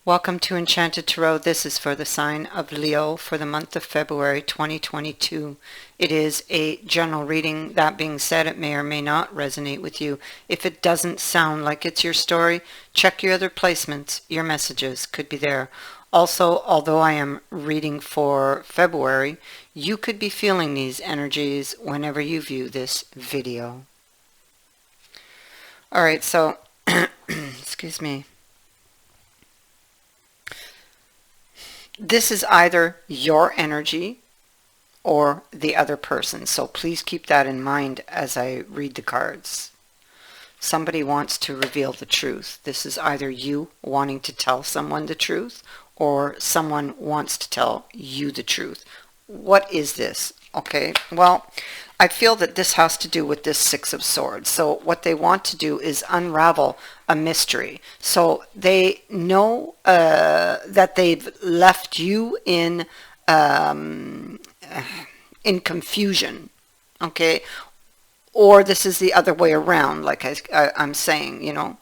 Welcome to Enchanted Tarot. This is for the sign of Leo for the month of February 2022. It is a general reading. That being said, it may or may not resonate with you. If it doesn't sound like it's your story, check your other placements. Your messages could be there. Also, although I am reading for February, you could be feeling these energies whenever you view this video. All right, so, excuse me. This is either your energy or the other person, so please keep that in mind as I read the cards. Somebody wants to reveal the truth. This is either you wanting to tell someone the truth or someone wants to tell you the truth. What is this? Okay, well, I feel that this has to do with this Six of Swords. So what they want to do is unravel a mystery. So they know that they've left you in confusion, okay? Or this is the other way around, like I'm saying, you know.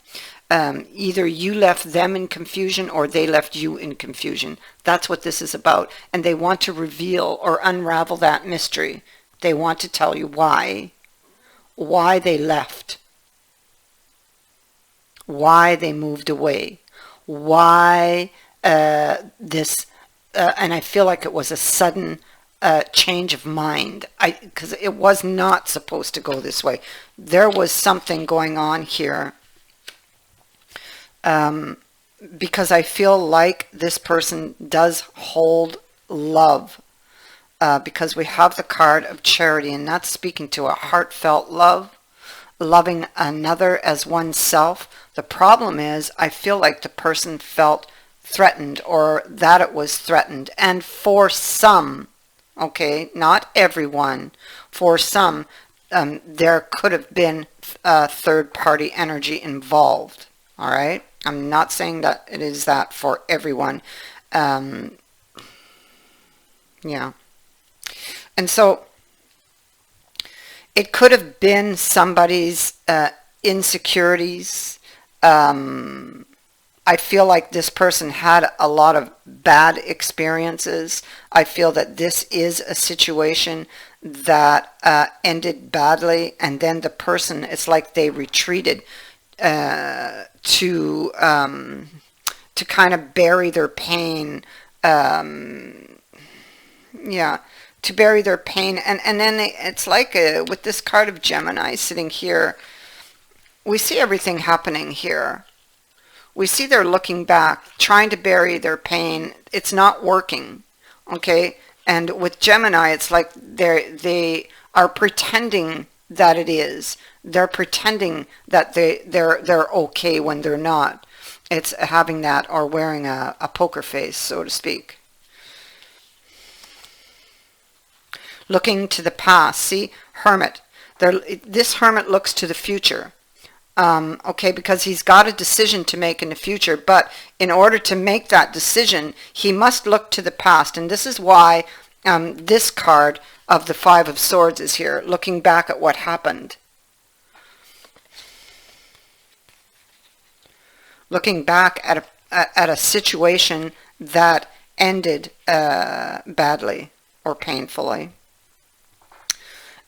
Either you left them in confusion or they left you in confusion. That's what this is about. And they want to reveal or unravel that mystery. They want to tell you why they left, why they moved away, why this, and I feel like it was a sudden change of mind, because it was not supposed to go this way. There was something going on here. Because I feel like this person does hold love, because we have the card of charity, and that's speaking to a heartfelt love, loving another as oneself. The problem is I feel like the person felt threatened, or that it was threatened, and for some, okay, not everyone, for some, there could have been third-party energy involved. All right, I'm not saying that it is that for everyone. Yeah. And so it could have been somebody's insecurities. I feel like this person had a lot of bad experiences. I feel that this is a situation that ended badly, and then the person, it's like they retreated to kind of bury their pain. Yeah, to bury their pain, and then it's like with this card of Gemini sitting here, we see everything happening here. We see they're looking back, trying to bury their pain. It's not working, okay? And with Gemini, it's like they are pretending that it is. They're pretending that they're okay when they're not. It's having that, or wearing a poker face, so to speak. Looking to the past. See, Hermit. This Hermit looks to the future. Okay, because he's got a decision to make in the future, but in order to make that decision, he must look to the past. And this is why this card of the Five of Swords is here, looking back at what happened. Looking back at a situation that ended badly or painfully.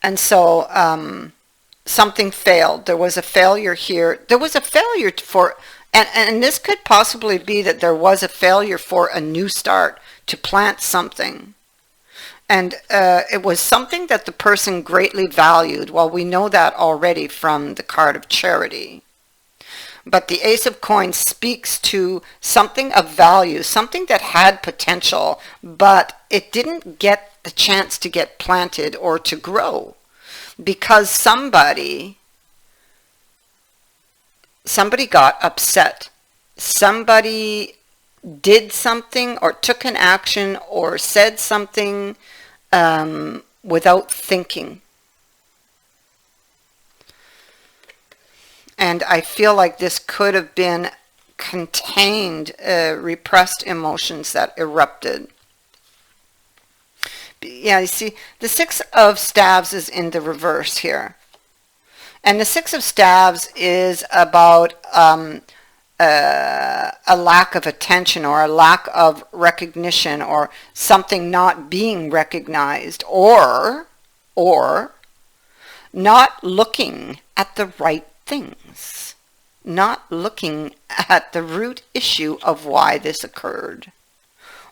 And so something failed. There was a failure here. There was a failure for, and this could possibly be that there was a failure for a new start, to plant something. And it was something that the person greatly valued. Well, we know that already from the card of charity. But the Ace of Coins speaks to something of value, something that had potential, but it didn't get the chance to get planted or to grow, because somebody got upset. Somebody did something or took an action or said something without thinking. And I feel like this could have been contained, repressed emotions that erupted. Yeah, you see, the Six of Staves is in the reverse here. And the Six of Staves is about a a lack of attention or a lack of recognition or something not being recognized, or not looking at the right things, not looking at the root issue of why this occurred.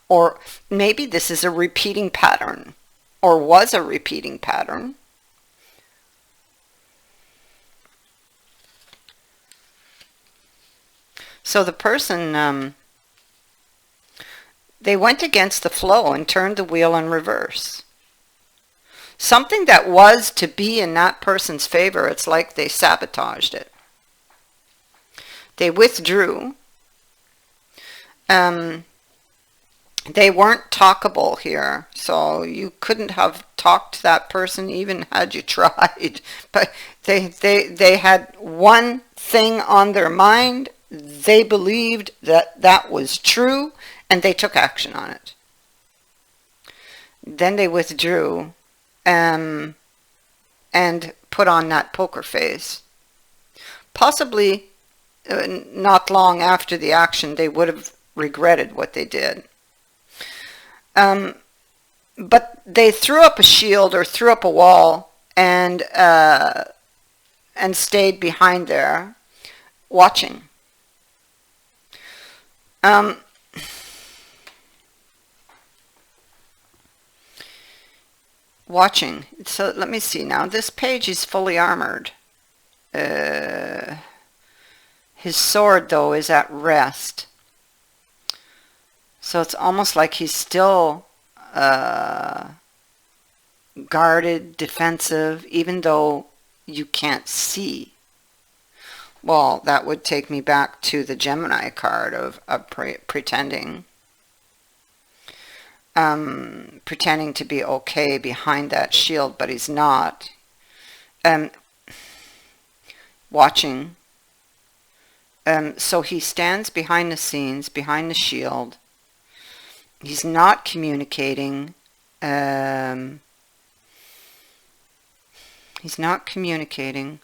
Or maybe this is a repeating pattern, or was a repeating pattern. So the person, they went against the flow and turned the wheel in reverse. Something that was to be in that person's favor, it's like they sabotaged it. They withdrew. They weren't talkable here, so you couldn't have talked to that person even had you tried. But they had one thing on their mind. They believed that that was true, and they took action on it. Then they withdrew and put on that poker face. Possibly not long after the action, they would have regretted what they did. But they threw up a shield or threw up a wall and stayed behind there, watching. Watching. So let me see now. This page is fully armored. His sword, though, is at rest. So it's almost like he's still guarded, defensive, even though you can't see. Well, that would take me back to the Gemini card of pretending. Pretending to be okay behind that shield, but he's not. Watching. So he stands behind the scenes, behind the shield. He's not communicating. He's not communicating.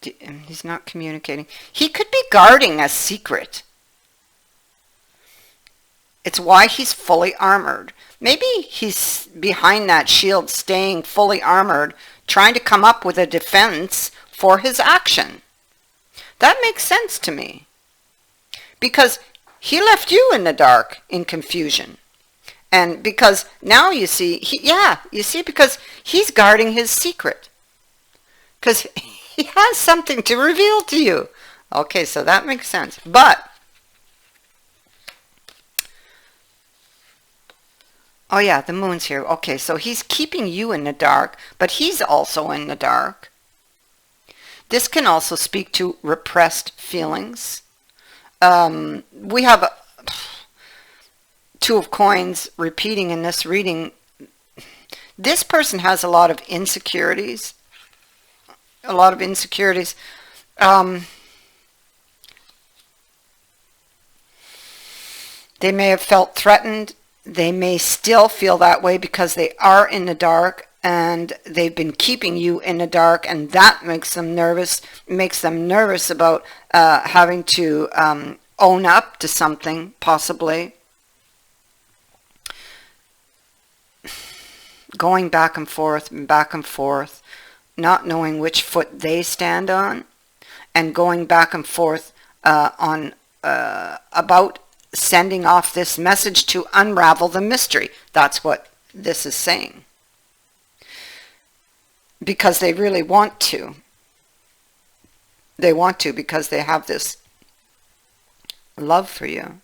He's not communicating. He could be guarding a secret. It's why he's fully armored. Maybe he's behind that shield, staying fully armored, trying to come up with a defense for his action. That makes sense to me. Because he left you in the dark, in confusion. And because now you see, because he's guarding his secret. Because he has something to reveal to you. Okay, so that makes sense. But, oh yeah, the moon's here. Okay, so he's keeping you in the dark, but he's also in the dark. This can also speak to repressed feelings. We have Two of Coins repeating in this reading. This person has a lot of insecurities. They may have felt threatened. They may still feel that way because they are in the dark and they've been keeping you in the dark, and that makes them nervous. Makes them nervous about having to own up to something, possibly. Going back and forth, not knowing which foot they stand on, and going back and forth on about sending off this message to unravel the mystery. That's what this is saying. Because they really want to. They want to because they have this love for you.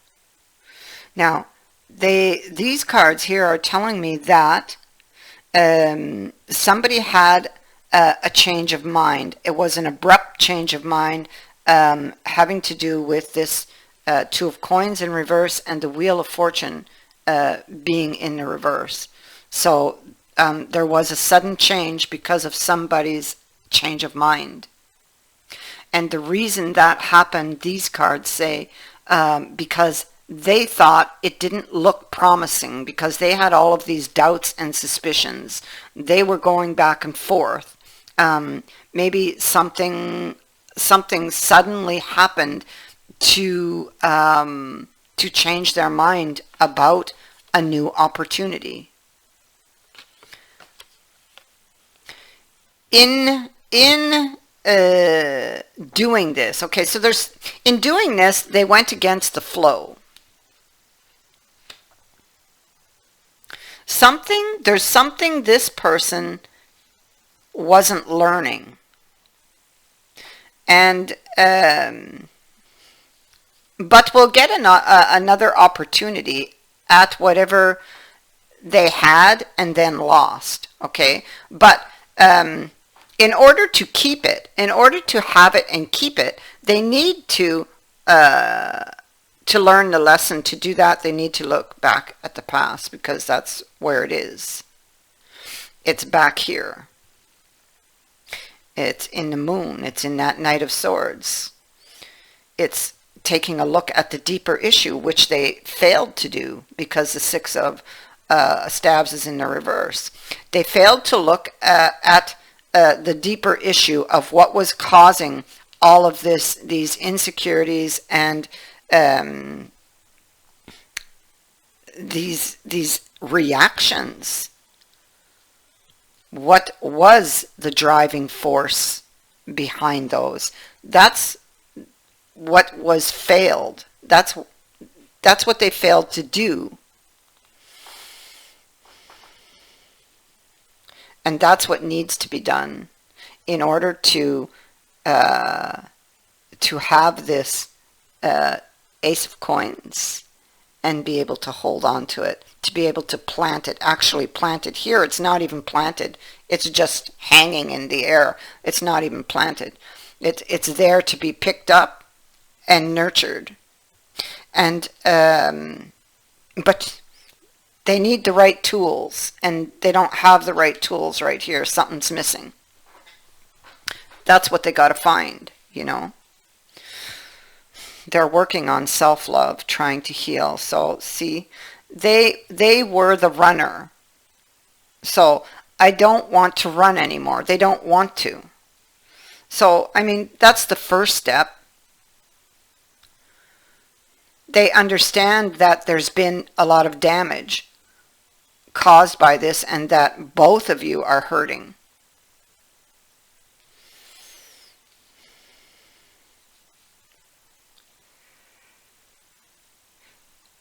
Now, these cards here are telling me that somebody had a change of mind. It was an abrupt change of mind having to do with this Two of Coins in reverse and the Wheel of Fortune being in the reverse. So there was a sudden change because of somebody's change of mind. And the reason that happened, these cards say, because they thought it didn't look promising, because they had all of these doubts and suspicions. They were going back and forth. Maybe something something suddenly happened to change their mind about a new opportunity. In doing this, okay, so in doing this, they went against the flow. There's something this person wasn't learning. And, but we'll get another opportunity at whatever they had and then lost, okay? But in order to keep it, in order to have it and keep it, they need to learn the lesson. To do that, they need to look back at the past, because that's where it is. It's back here. It's in the moon. It's in that Knight of Swords. It's taking a look at the deeper issue, which they failed to do because the Six of Staves is in the reverse. They failed to look at the deeper issue of what was causing all of these insecurities and these reactions. What was the driving force behind those? That's what was failed. That's what they failed to do. And that's what needs to be done in order to have this Ace of Coins and be able to hold on to it, to be able to plant it, actually plant it. Here it's not even planted. It's just hanging in the air. It's not even planted. It's there to be picked up and nurtured. And but they need the right tools, and they don't have the right tools right here. Something's missing. That's what they got to find, you know. They're working on self-love, trying to heal. So see, they were the runner. So I don't want to run anymore. They don't want to. So, I mean, that's the first step. They understand that there's been a lot of damage caused by this, and that both of you are hurting.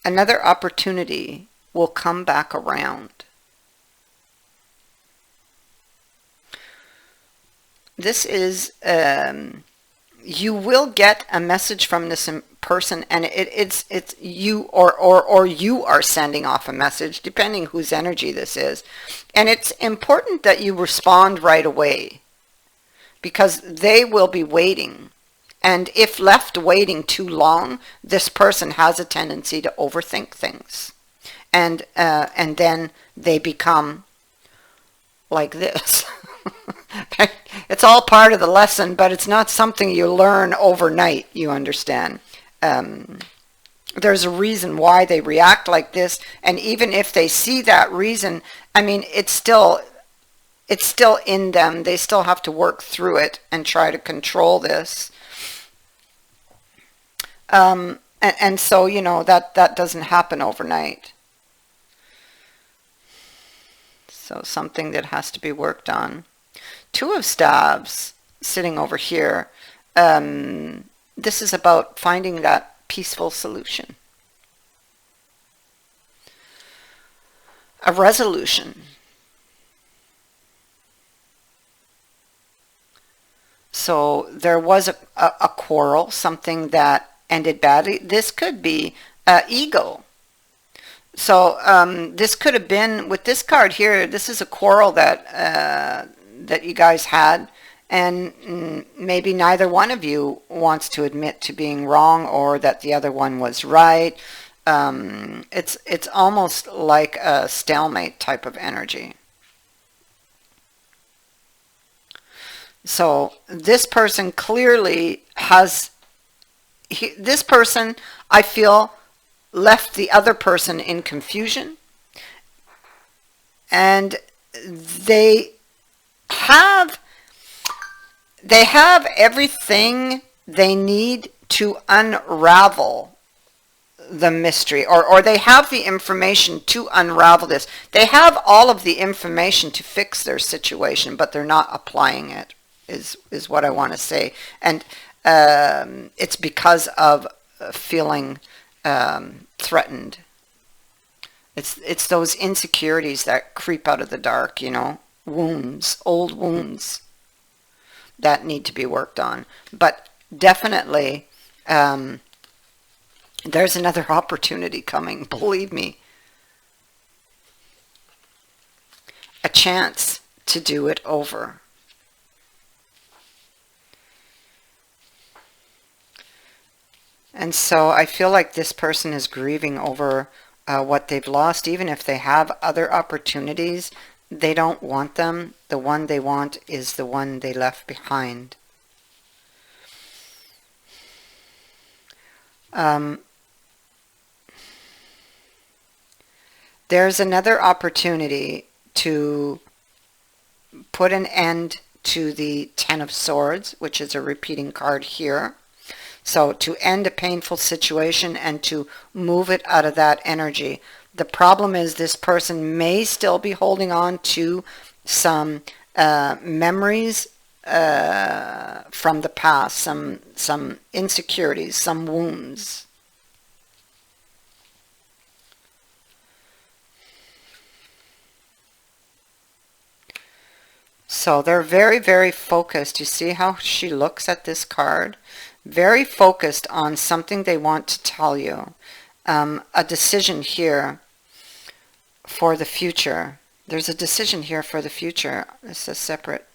Another opportunity will come back around. This is, you will get a message from this person, and it's you or you are sending off a message, depending whose energy this is. And it's important that you respond right away, because they will be waiting. And if left waiting too long, this person has a tendency to overthink things. And then they become like this. It's all part of the lesson, but it's not something you learn overnight, you understand. There's a reason why they react like this, and even if they see that reason, I mean, it's still in them. They still have to work through it and try to control this. And so, you know, that doesn't happen overnight. So something that has to be worked on. Two of Staves sitting over here. This is about finding that peaceful solution. A resolution. So there was a quarrel, something that ended badly. This could be ego. So this could have been, with this card here, this is a quarrel that you guys had, and maybe neither one of you wants to admit to being wrong, or that the other one was right. It's almost like a stalemate type of energy. So this person clearly has, this person, I feel, left the other person in confusion, and they they have everything they need to unravel the mystery, or they have the information to unravel this. They have all of the information to fix their situation, but they're not applying it, is what I want to say. And it's because of feeling threatened. It's those insecurities that creep out of the dark, you know, wounds, old wounds that need to be worked on. But definitely, there's another opportunity coming, believe me. A chance to do it over. And so I feel like this person is grieving over what they've lost. Even if they have other opportunities, they don't want them. The one they want is the one they left behind. There's another opportunity to put an end to the Ten of Swords, which is a repeating card here. So to end a painful situation and to move it out of that energy. The problem is this person may still be holding on to some memories from the past, some insecurities, some wounds. So they're very, very focused. You see how she looks at this card? Very focused on something they want to tell you. A decision here for the future. There's a decision here for the future. This is separate.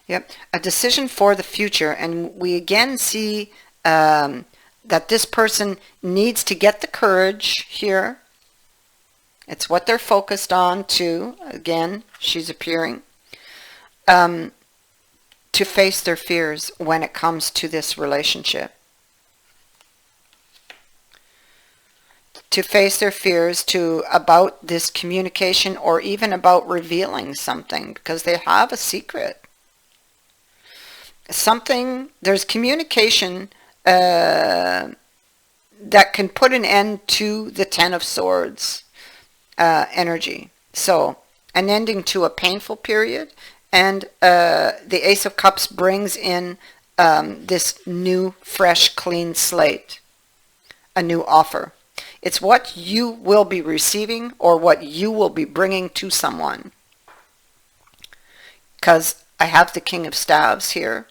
Yep, a decision for the future. And we again see that this person needs to get the courage here. It's what they're focused on too. Again, she's appearing. To face their fears when it comes to this relationship. To face their fears about this communication, or even about revealing something, because they have a secret. There's communication that can put an end to the Ten of Swords energy. So an ending to a painful period. And the Ace of Cups brings in this new, fresh, clean slate, a new offer. It's what you will be receiving or what you will be bringing to someone. Because I have the King of Staves here,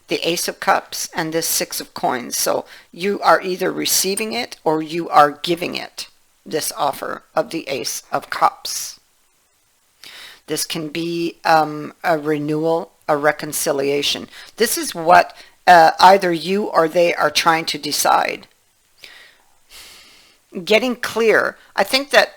the Ace of Cups, and this Six of Coins. So you are either receiving it or you are giving it, this offer of the Ace of Cups. This can be a renewal, a reconciliation. This is what either you or they are trying to decide. Getting clear. I think that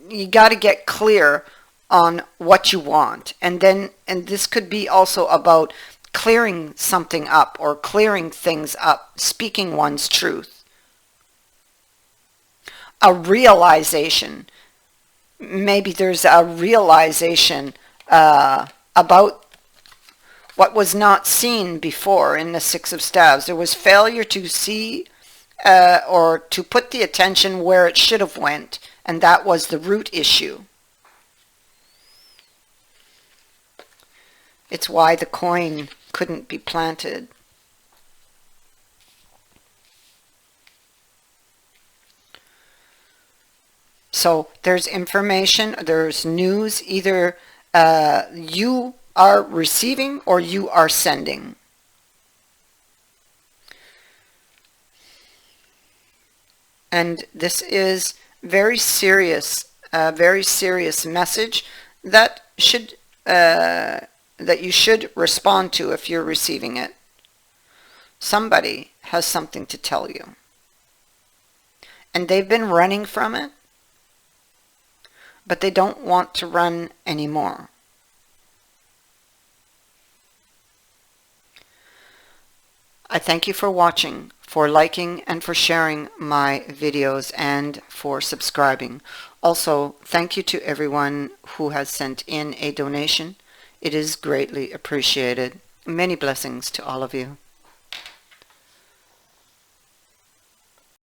you got to get clear on what you want. And this could be also about clearing something up or clearing things up, speaking one's truth. A realization. Maybe there's a realization about what was not seen before in the Six of Staves. There was failure to see or to put the attention where it should have went, and that was the root issue. It's why the coin couldn't be planted. So there's information, there's news, either you are receiving or you are sending. And this is very serious message that you should respond to if you're receiving it. Somebody has something to tell you. And they've been running from it, but they don't want to run anymore. I thank you for watching, for liking and for sharing my videos, and for subscribing. Also, thank you to everyone who has sent in a donation. It is greatly appreciated. Many blessings to all of you.